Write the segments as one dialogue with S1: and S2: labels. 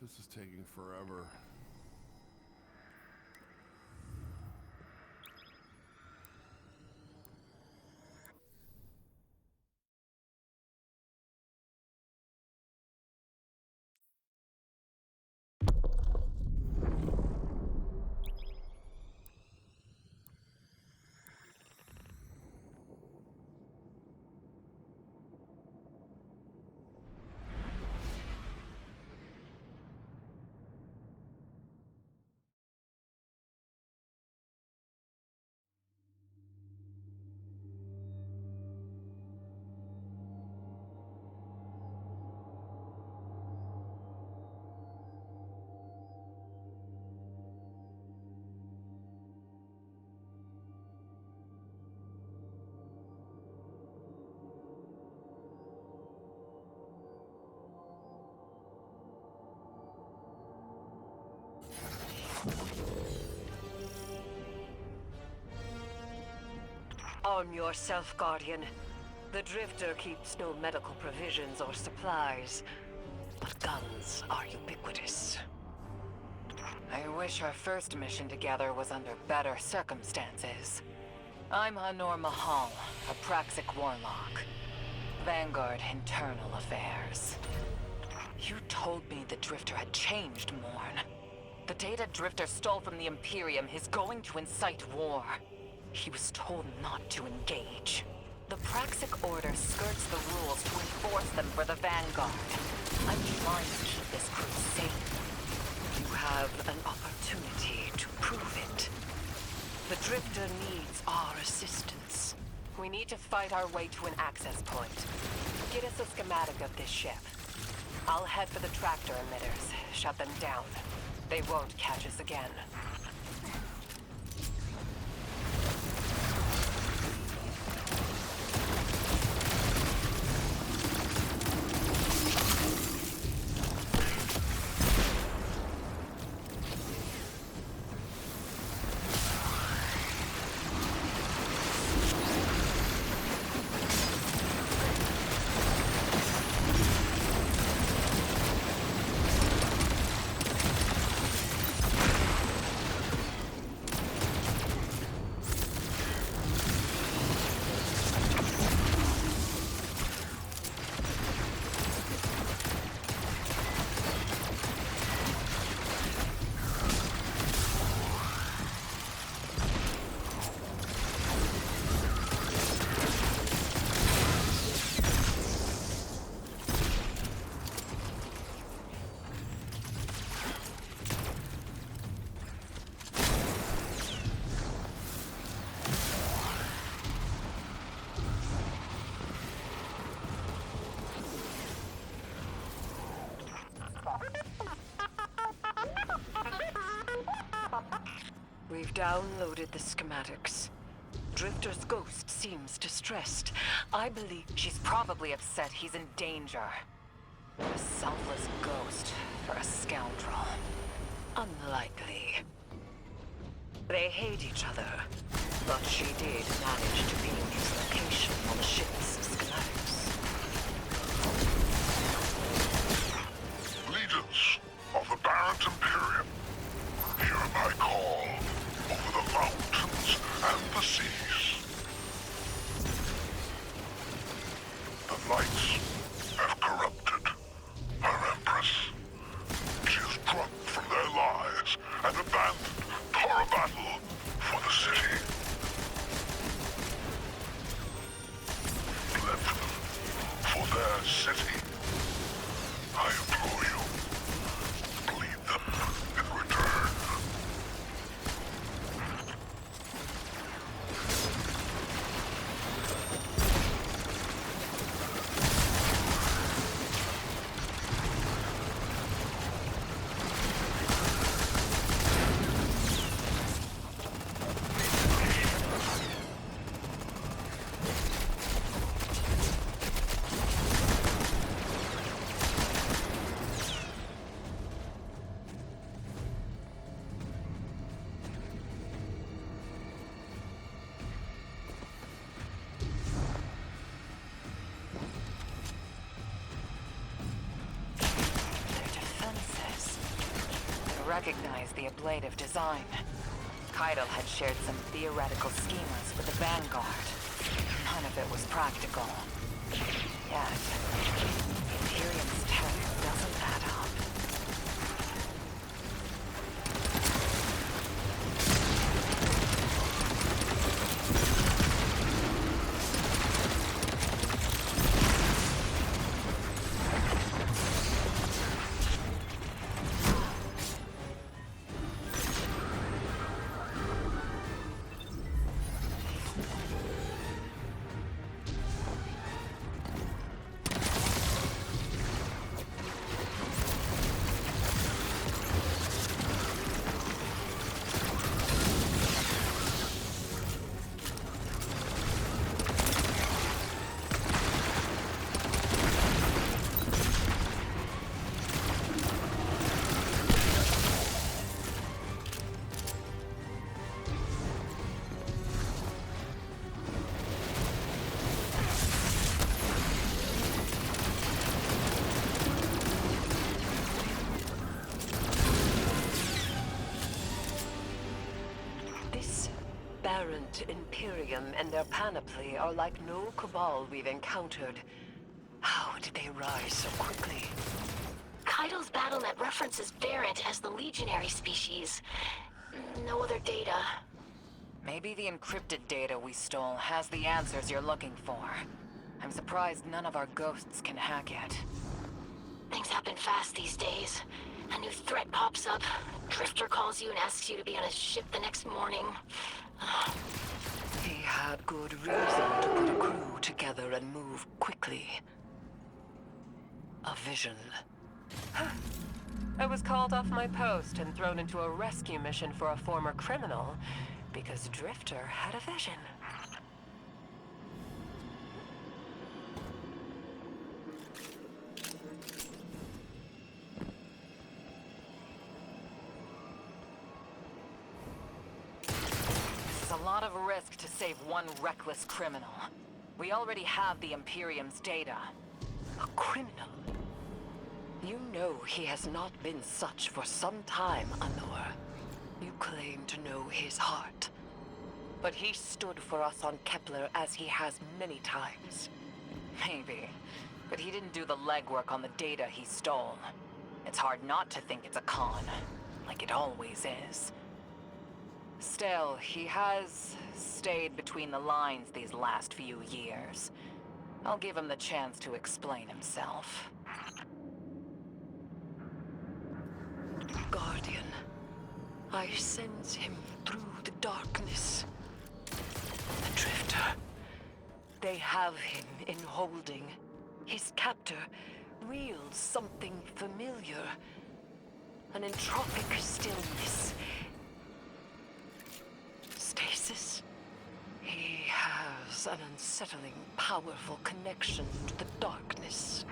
S1: This is taking forever.
S2: Arm yourself, Guardian. The Drifter keeps no medical provisions or supplies, but guns are ubiquitous.
S3: I wish our first mission together was under better circumstances. I'm Hanor Mahal, a Praxic warlock. Vanguard Internal Affairs. You told me the Drifter had changed, Morn. The data Drifter stole from the Imperium is going to incite war. He was told not to engage. The Praxic Order skirts the rules to enforce them for the Vanguard. I'm trying to keep this crew safe.
S2: You have an opportunity to prove it. The Drifter needs our assistance.
S3: We need to fight our way to an access point. Get us a schematic of this ship. I'll head for the tractor emitters, shut them down. They won't catch us again.
S2: We've downloaded the schematics. Drifter's ghost seems distressed.
S3: I believe she's probably upset he's in danger. A selfless ghost for a scoundrel.
S2: Unlikely. They hate each other, but she did manage to beam his location on the ship's schematics.
S4: Leaders of the Barrett Imperium, hear my call over the mountains and the seas. The Knights have corrupted her Empress. She is drunk from their lies and abandoned for a battle for the city.
S3: recognize the ablative design. Keitel had shared some theoretical schemas with the Vanguard. None of it was practical. Yet, the Imperium's tech doesn't add up.
S2: Aberrant Imperium and their panoply are like no Cabal we've encountered. How did they rise so quickly?
S1: Keitel's BattleNet references Variant as the legionary species. No other data.
S3: Maybe the encrypted data we stole has the answers you're looking for. I'm surprised none of our ghosts can hack it.
S1: Things happen fast these days. A new threat pops up. Drifter calls you and asks you to be on his ship the next morning.
S2: He had good reason to put a crew together and move quickly. A vision.
S5: I was called off my post and thrown into a rescue mission for a former criminal because Drifter had a vision.
S3: It's a lot of risk to save one reckless criminal. We already have the Imperium's data.
S2: A criminal? You know he has not been such for some time, Anor. You claim to know his heart. But he stood for us on Kepler as he has many times.
S3: Maybe. But he didn't do the legwork on the data he stole. It's hard not to think it's a con. Like it always is. Still, he has stayed between the lines these last few years. I'll give him the chance to explain himself.
S2: Guardian, I sense him through the darkness. The Drifter. They have him in holding. His captor wields something familiar. An entropic stillness. Stasis? He has an unsettling, powerful connection to the darkness.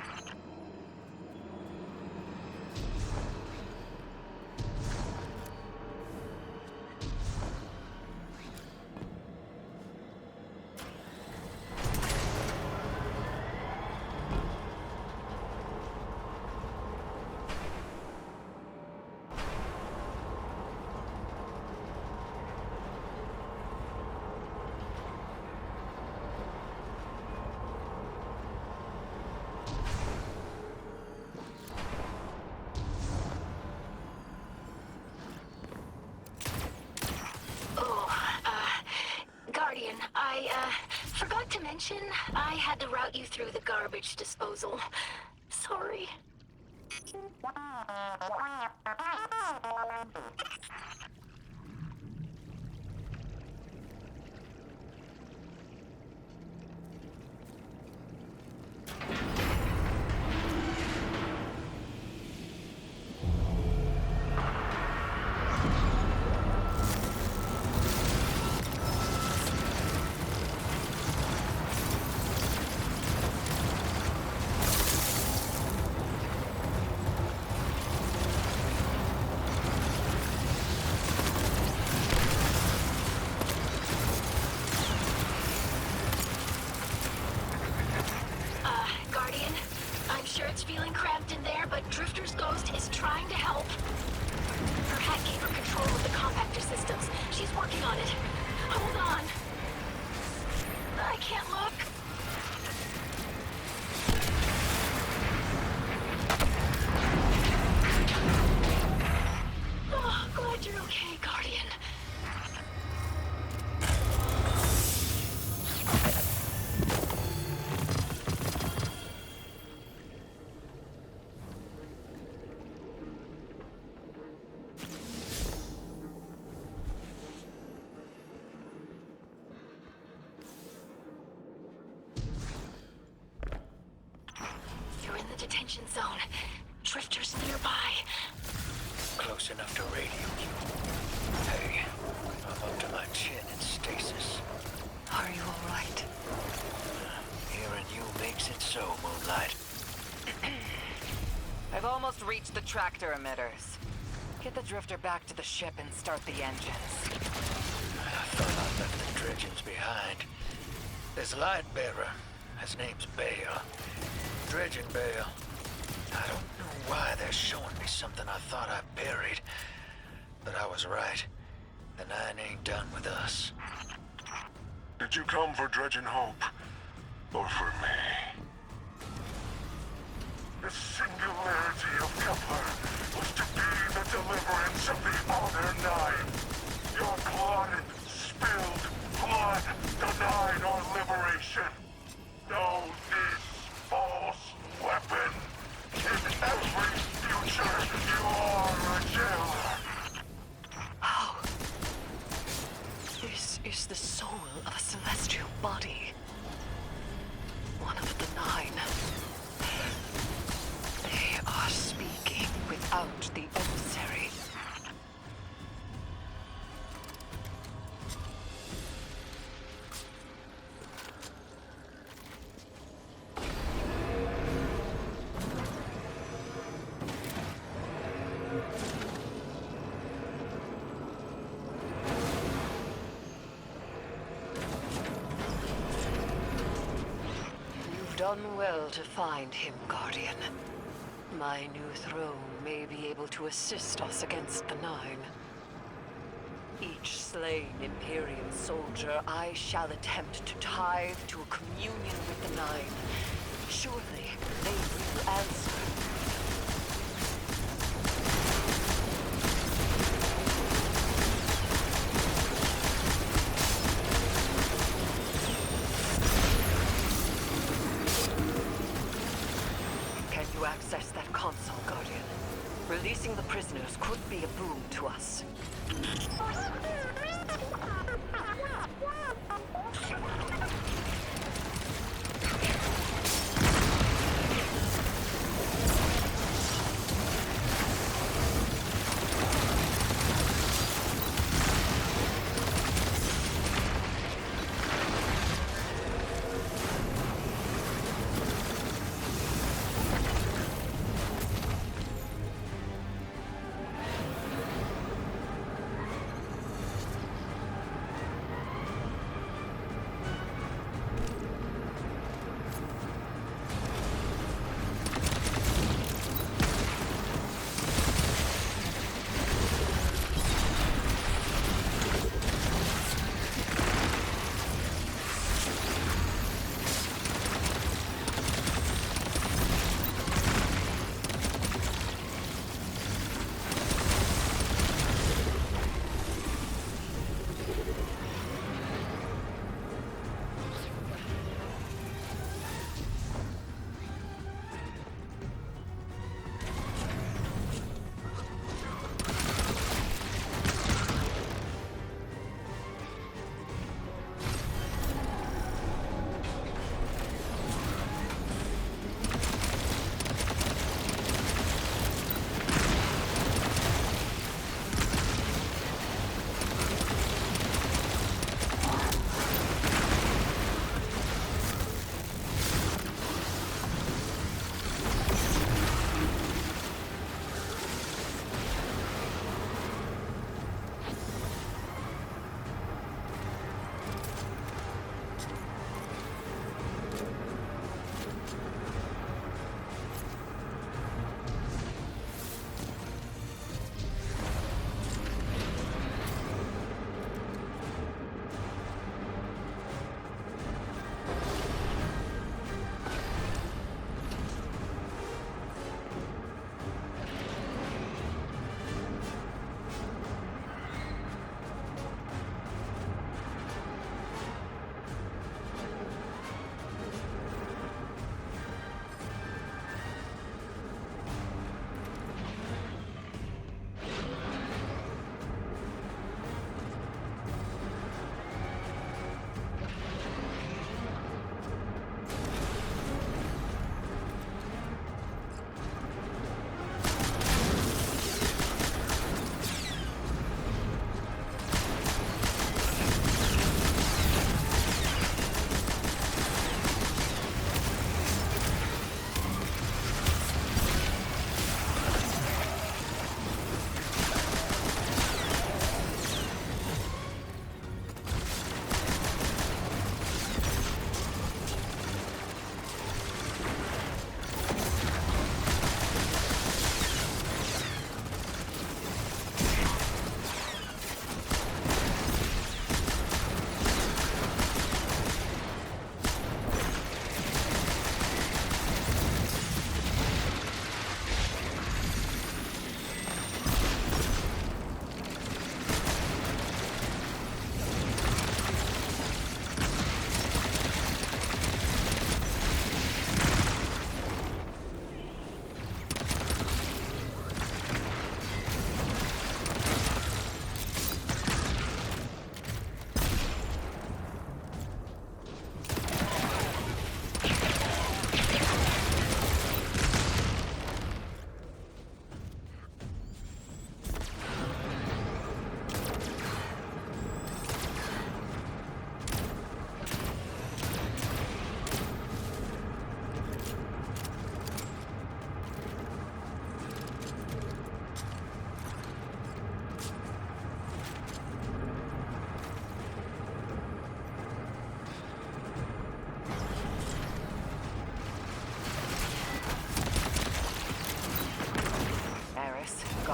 S1: Guardian, I forgot to mention I had to route you through the garbage disposal. Sorry. Guardian, I'm sure it's feeling cramped in there, but Drifter's ghost is trying to help. Her hack gave her control of the compactor systems. She's working on it. Hold on. I can't look. Oh, glad you're okay, Guardian. You're in the detention zone. Drifter's nearby.
S6: Close enough to radio you. Hey, I'm up to my chin in stasis.
S2: Are you all right?
S6: Hearing you makes it so, Moonlight.
S3: I've almost reached the tractor emitters. Get the drifter back to the ship and start the engines.
S6: I thought I left the dredgings behind. There's a light bearer. His name's Bale. Dredging Bale. I don't know why they're showing me something I thought I buried. But I was right. The Nine ain't done with us.
S4: Did you come for Dredging Hope? Or for me? The singularity of Kepler was to be the deliverance of the other nine. Your blood, spilled blood, denied our liberation. Know this false weapon. In every future, you are a jailer.
S2: How? This is the soul of a celestial body. One of the nine. They are speaking without the emissary. You've done well to find him, Guardian. My new throne may be able to assist us against the Nine. Each slain Imperium soldier I shall attempt to tithe to a communion with the Nine. Surely they will answer. Can you access that console, Guardian? Releasing the prisoners could be a boon to us.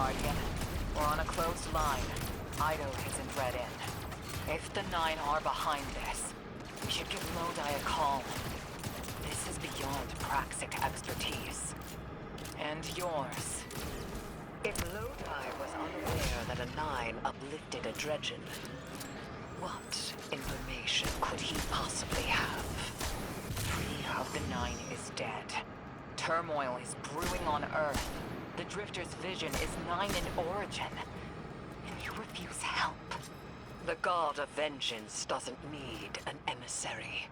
S3: Guardian. We're on a closed line. Ido isn't read in. If the Nine are behind this, we should give Lodi a call. This is beyond Praxic expertise. And yours.
S2: If Lodi was unaware that a Nine uplifted a Dredgen, what information could he possibly have?
S3: 3 of the 9 is dead. Turmoil is brewing on Earth. The Drifter's vision is 9 in origin. And you refuse help.
S2: The God of Vengeance doesn't need an emissary.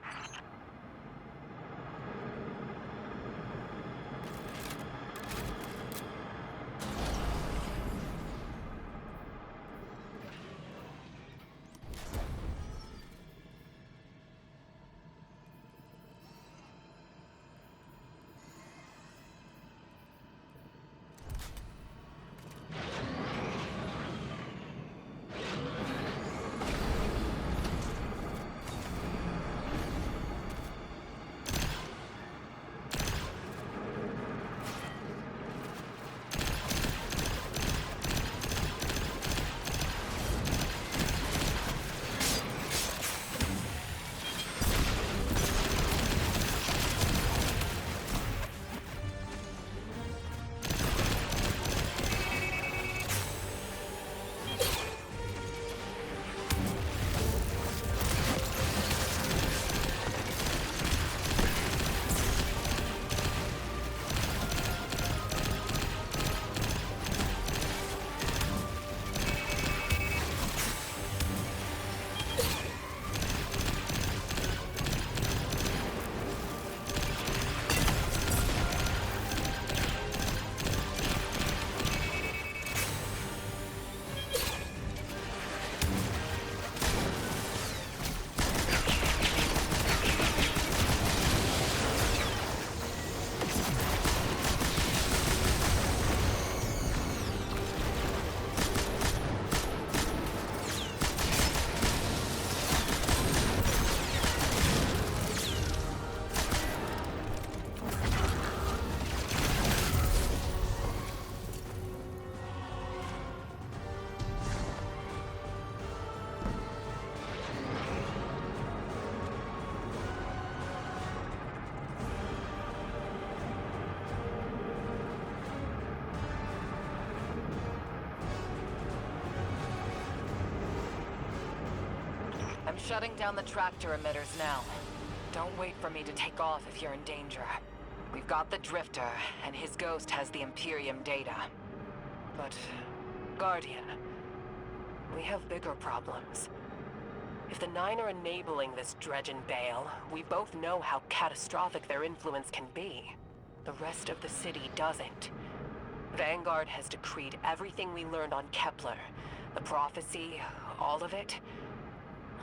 S3: I'm shutting down the tractor emitters now. Don't wait for me to take off if you're in danger. We've got the Drifter, and his ghost has the Imperium data. But, Guardian, we have bigger problems.
S5: If the Nine are enabling this Dredgen Bale, we both know how catastrophic their influence can be. The rest of the city doesn't. Vanguard has decreed everything we learned on Kepler. The prophecy, all of it,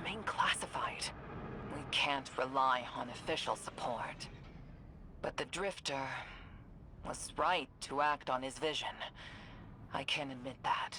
S5: remain classified.
S3: We can't rely on official support. But the Drifter was right to act on his vision. I can admit that.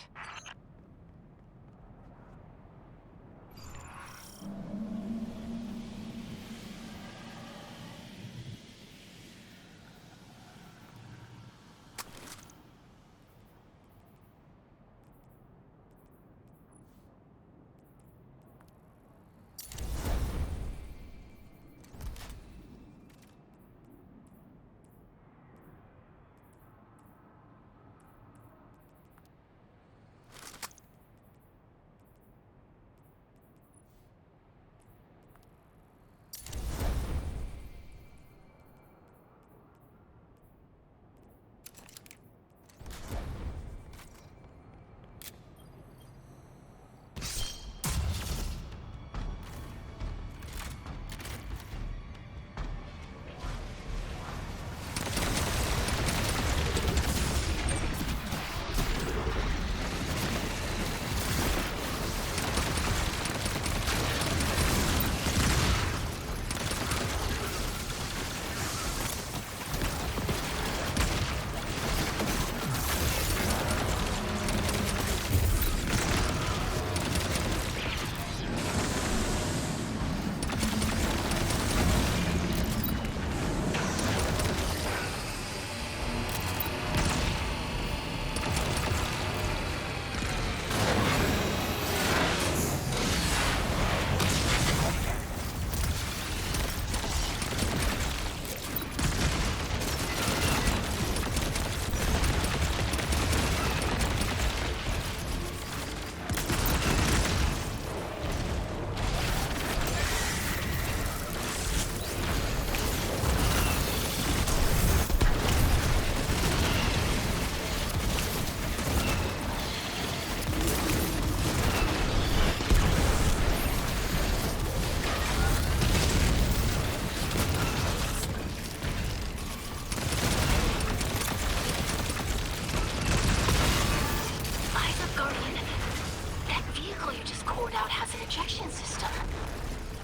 S1: projection system.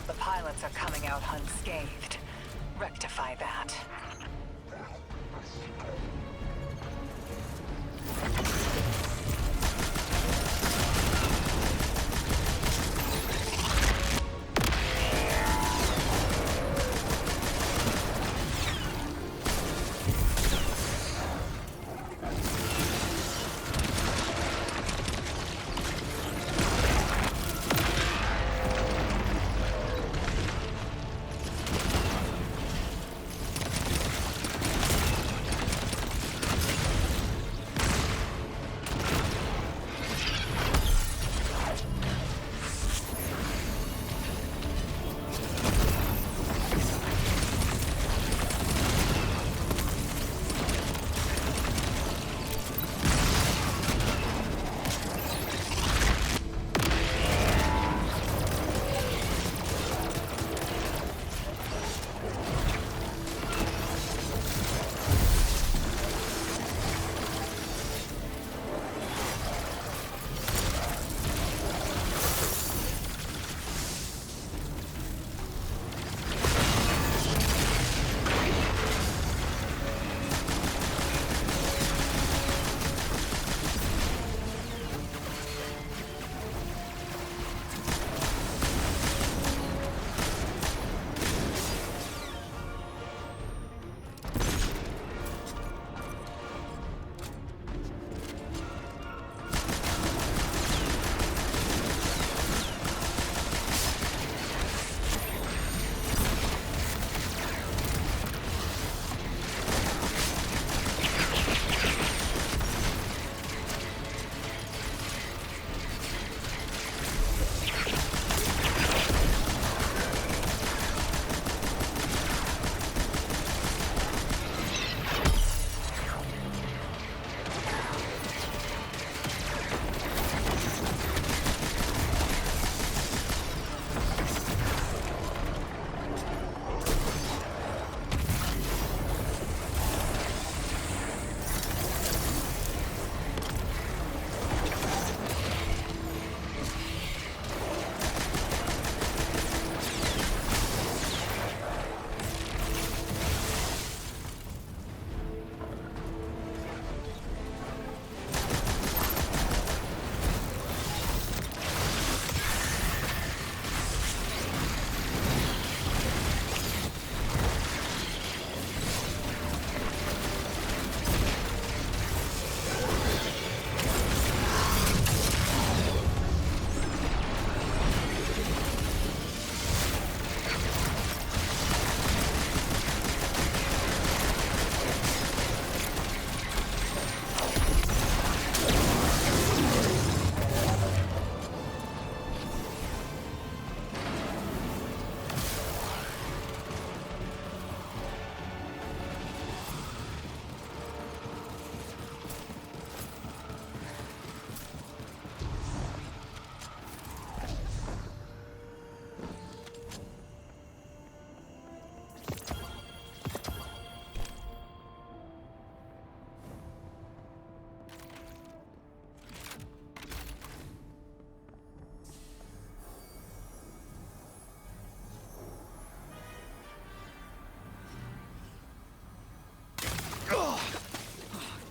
S3: The pilots are coming out unscathed. Rectify that.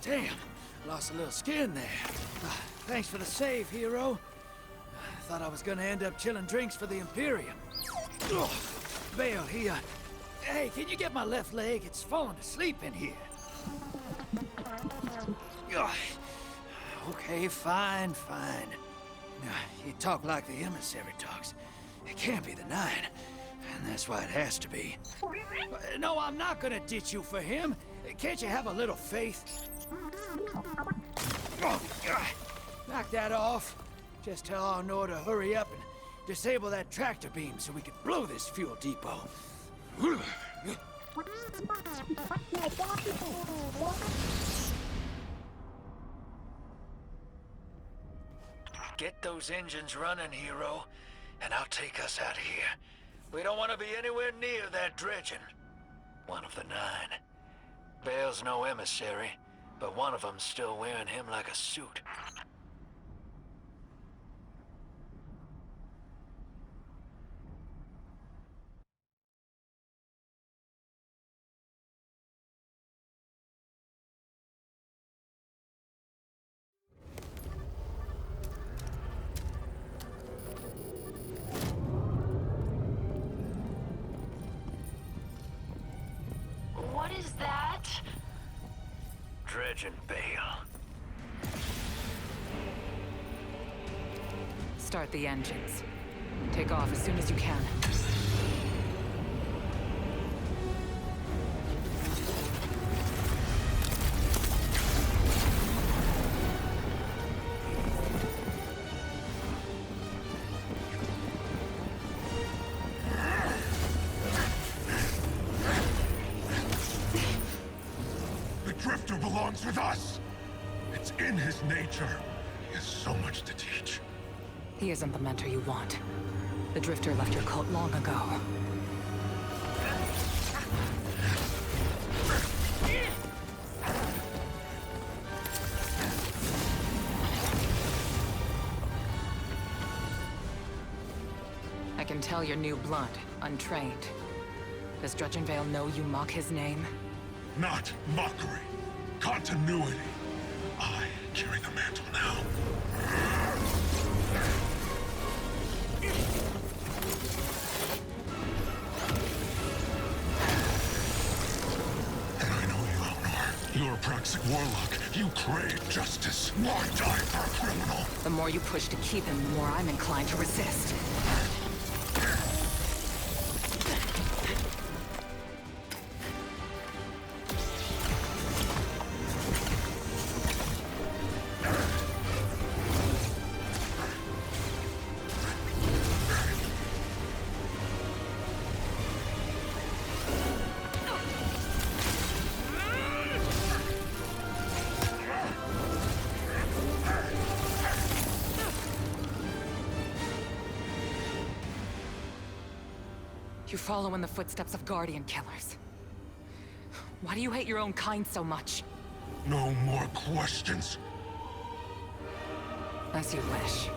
S6: Damn, lost a little skin there. Thanks for the save, hero. Thought I was gonna end up chilling drinks for the Imperium. Bale, hey, can you get my left leg? It's falling asleep in here. Okay, fine. You talk like the emissary talks. It can't be the 9, and that's why it has to be. No, I'm not gonna ditch you for him. Can't you have a little faith? Knock that off. Just tell Arnor to hurry up and disable that tractor beam so we can blow this fuel depot. Get those engines running, hero, and I'll take us out of here. We don't want to be anywhere near that dredging. One of the 9. Bale's no emissary, but one of them's still wearing him like a suit.
S1: that?
S6: Dredgen Bale.
S3: Start the engines. Take off as soon as you can.
S4: The Drifter belongs with us! It's in his nature. He has so much to teach.
S3: He isn't the mentor you want. The Drifter left your cult long ago. I can tell you're new blood, untrained. Does Dredgen Vale know you mock his name?
S4: Not mockery. Continuity. I carry the mantle now. And I know you, Elnor. You're a Praxic warlock. You crave justice. Why die for a criminal?
S3: The more you push to keep him, the more I'm inclined to resist. You follow in the footsteps of Guardian killers. Why do you hate your own kind so much?
S4: No more questions.
S3: As you wish.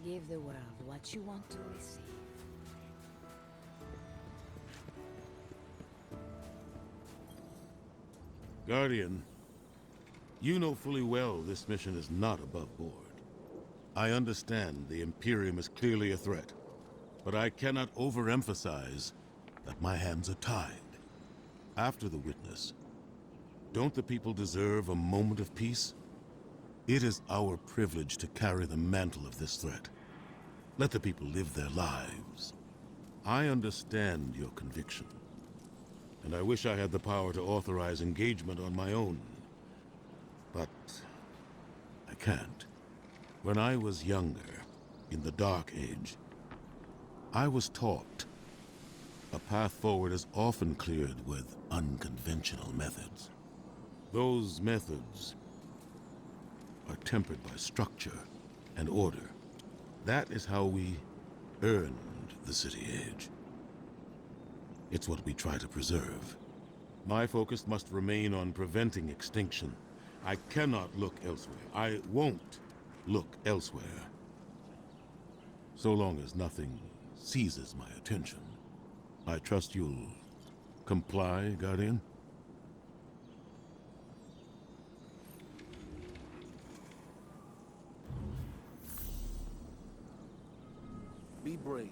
S7: Give the world what you want to receive.
S8: Guardian, you know fully well this mission is not above board. I understand the Imperium is clearly a threat, but I cannot overemphasize that my hands are tied. After the witness, don't the people deserve a moment of peace? It is our privilege to carry the mantle of this threat. Let the people live their lives. I understand your conviction, and I wish I had the power to authorize engagement on my own. But I can't. When I was younger, in the Dark Age, I was taught a path forward is often cleared with unconventional methods. Those methods are tempered by structure and order. That is how we earned the City Age. It's what we try to preserve. My focus must remain on preventing extinction. I cannot look elsewhere. I won't look elsewhere. So long as nothing seizes my attention. I trust you'll comply, Guardian?
S9: Be brave.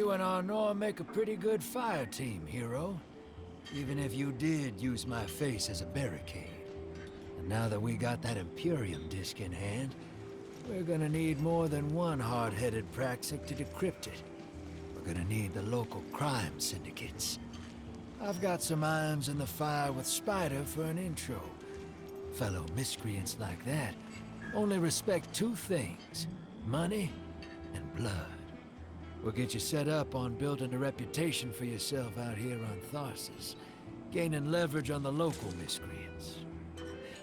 S10: You and Arnor make a pretty good fire team, hero. Even if you did use my face as a barricade. And now that we got that Imperium disc in hand, we're gonna need more than one hard-headed Praxic to decrypt it. We're gonna need the local crime syndicates. I've got some irons in the fire with Spider for an intro. Fellow miscreants like that only respect two things: money and blood. We'll get you set up on building a reputation for yourself out here on Tharsis, gaining leverage on the local miscreants.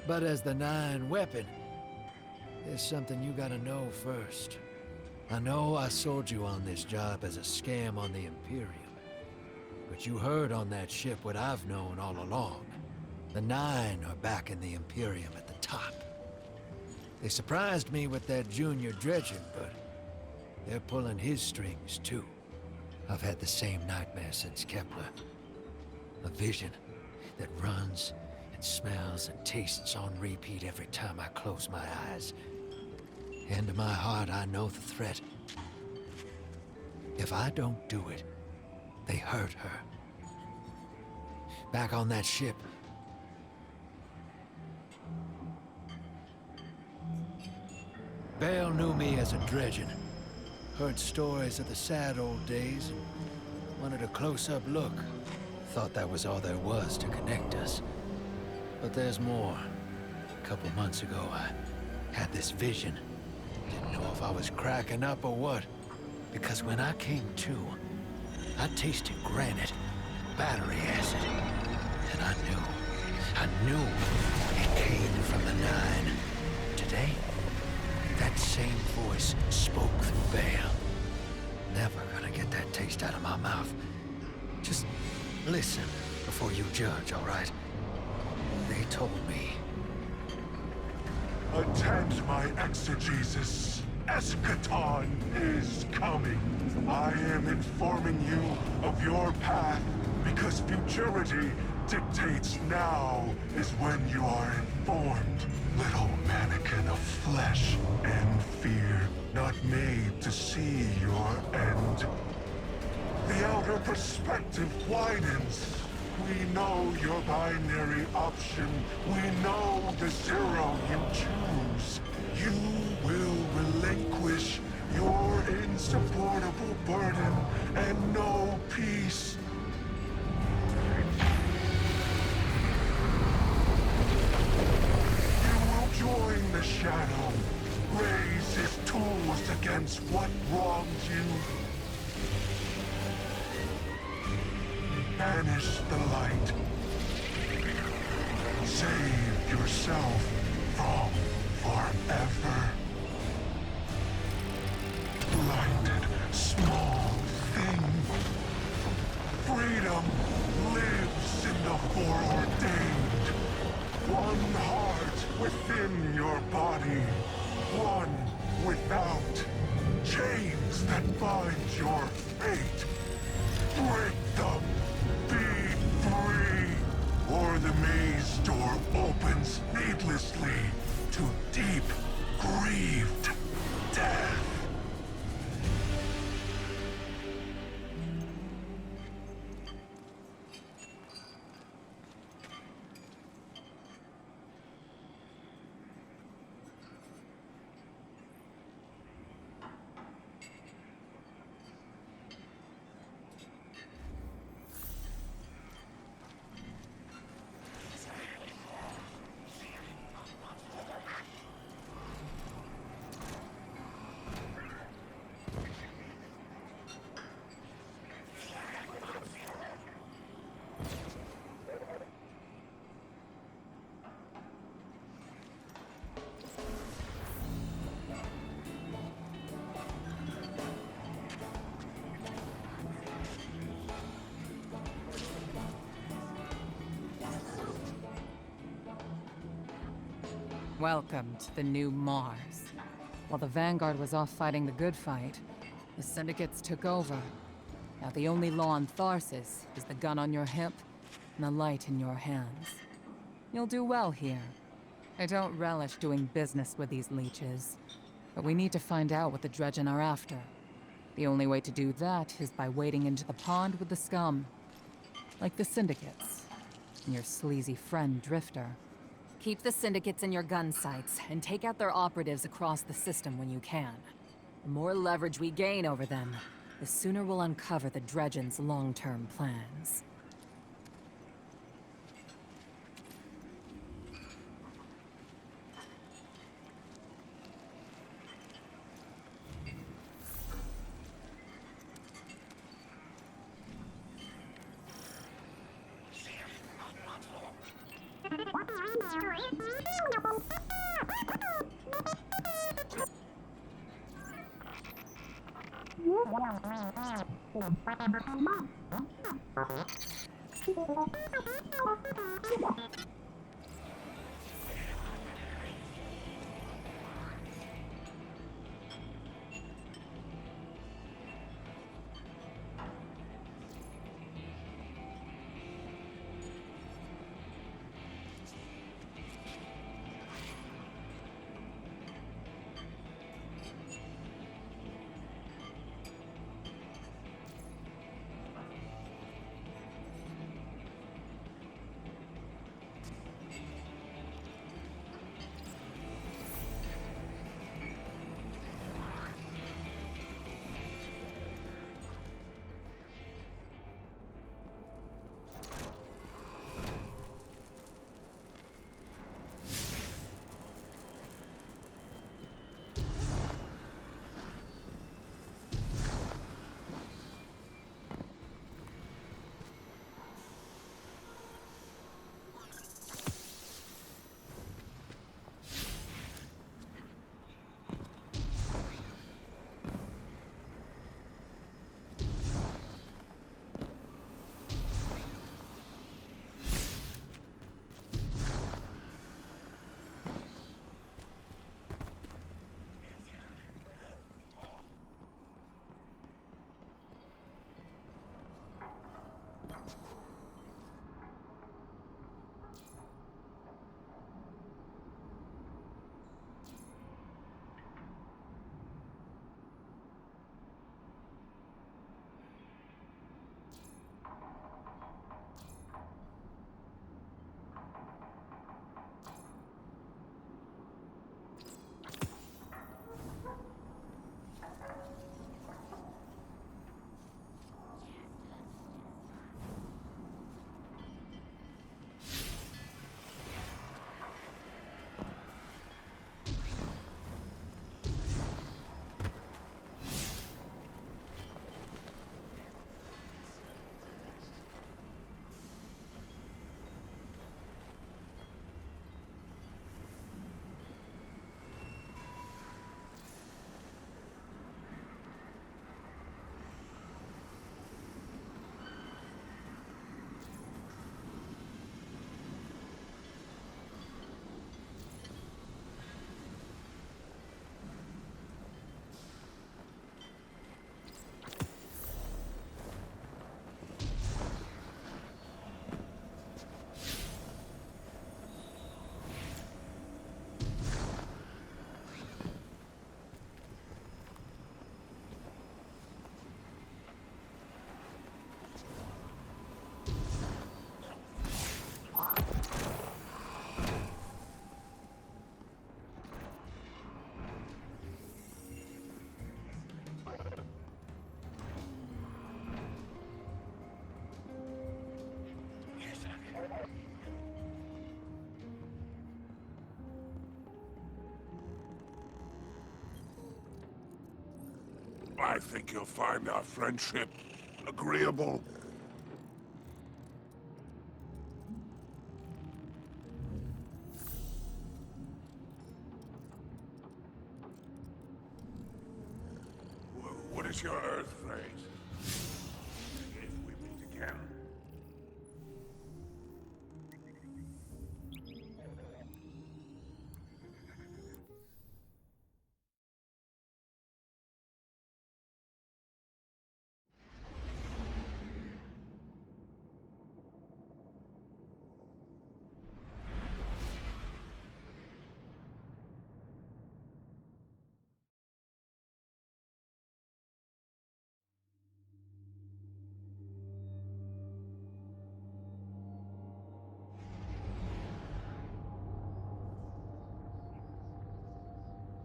S10: But as the Nine weapon, there's something you gotta know first. I know I sold you on this job as a scam on the Imperium, but you heard on that ship what I've known all along. The Nine are backing the Imperium at the top. They surprised me with that junior dredging, but they're pulling his strings too. I've had the same nightmare since Kepler. A vision that runs and smells and tastes on repeat every time I close my eyes. Into my heart, I know the threat. If I don't do it, they hurt her. Back on that ship, Bale knew me as a dredgen. Heard stories of the sad old days and wanted a close-up look. Thought that was all there was to connect us. But there's more. A couple months ago, I had this vision. Didn't know if I was cracking up or what. Because when I came to, I tasted granite, battery acid. And I knew it came from the Nine. Today, that same voice spoke through Bale. Never gonna get that taste out of my mouth. Just listen before you judge, all right? They told me.
S4: Attend my exegesis. Eschaton is coming. I am informing you of your path because futurity dictates now is when you are informed. Little mannequin of flesh and fear, not made to see your end. The outer perspective widens. We know your binary option. We know the zero you choose. You will relinquish your insupportable burden and know peace. You will join the Shadow, raise his tools against what wronged you. Banish the light. Save yourself from forever. Blinded, small thing. Freedom lives in the foreordained. One heart within your body. One without. Chains that bind your fate. Break them. Be free, or the maze door opens needlessly to deep, grieved death.
S3: Welcome to the new Mars. While the Vanguard was off fighting the good fight, the Syndicates took over. Now the only law on Tharsis is the gun on your hip and the light in your hands. You'll do well here. I don't relish doing business with these leeches, but we need to find out what the Dredgen are after.
S11: The only way to do that is by wading into the pond with the scum. Like the Syndicates. And your sleazy friend, Drifter. Keep the Syndicates in your gun sights, and take out their operatives across the system when you can. The more leverage we gain over them, the sooner we'll uncover the Dredgen's long-term plans.
S4: I think you'll find our friendship agreeable. What is your Earth phrase? If we meet again.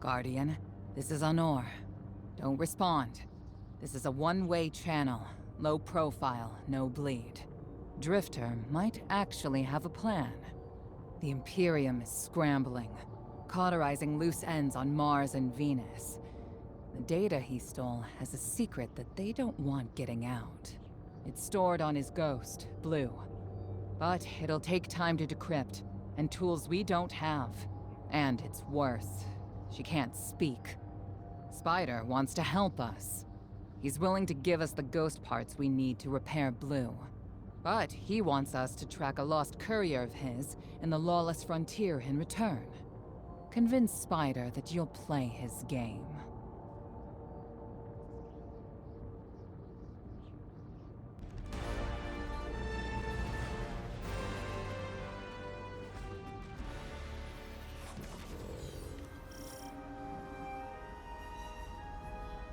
S11: Guardian, this is Honor. Don't respond. This is a one-way channel. Low profile, no bleed. Drifter might actually have a plan. The Imperium is scrambling, cauterizing loose ends on Mars and Venus. The data he stole has a secret that they don't want getting out. It's stored on his ghost, Blue. But it'll take time to decrypt, and tools we don't have. And it's worse. She can't speak. Spider wants to help us. He's willing to give us the ghost parts we need to repair Blue. But he wants us to track a lost courier of his in the lawless frontier in return. Convince Spider that you'll play his game.